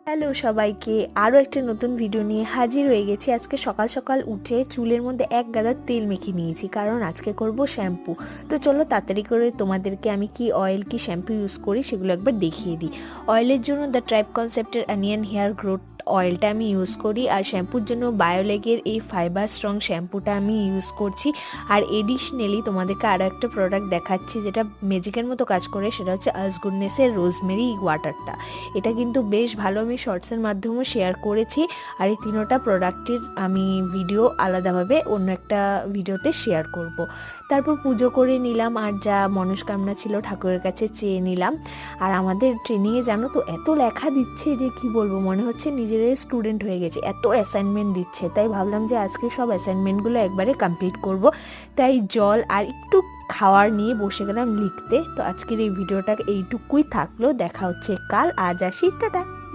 Hello সবাইকে, আরও একটা নতুন ভিডিও নিয়ে হাজির হয়ে গেছি। আজকে সকাল সকাল উঠে চুলের মধ্যে এক গাদা তেল মেখে নিয়েছি, কারণ আজকে করব শ্যাম্পু। তো চলো তাড়াতাড়ি করে তোমাদেরকে আমি কি অয়েল কি শ্যাম্পু ইউজ করি সেগুলো একবার দেখিয়ে দিই। অয়েলের জন্য দ্য ট্রাইব কনসেপ্টের অনিয়ন হেয়ার গ্রোথ অয়েলটা আমি ইউজ করি, আর শ্যাম্পুর জন্য বায়োলেগের এই ফাইবার স্ট্রং শ্যাম্পুটা আমি ইউজ করছি। আর এডিশনালি তোমাদেরকে আরও একটা প্রোডাক্ট দেখাচ্ছি যেটা ম্যাজিকের মতো কাজ করে, সেটা হচ্ছে আজ গুডনেসের রোজমেরি ওয়াটারটা। এটা কিন্তু বেশ ভালো, আমি শর্টসের মাধ্যমেও শেয়ার করেছি। আর এই তিনোটা প্রোডাক্টের আমি ভিডিও আলাদাভাবে অন্য একটা ভিডিওতে শেয়ার করব। তারপর পুজো করে নিলাম, আর যা মনস্কামনা ছিল ঠাকুরের কাছে চেয়ে নিলাম। আর আমাদের ট্রেনিংয়ে জানো তো এত লেখা দিচ্ছে যে কি বলবো, মনে হচ্ছে নিজেরাই স্টুডেন্ট হয়ে গেছে, এত অ্যাসাইনমেন্ট দিচ্ছে। তাই ভাবলাম যে আজকে সব অ্যাসাইনমেন্টগুলো একবারে কমপ্লিট করব। তাই জল আর একটু খাওয়ার নিয়ে বসে গেলাম লিখতে। তো আজকের এই ভিডিওটা এইটুকুই থাকলো, দেখা হচ্ছে কাল। আজ আসি, টাটা।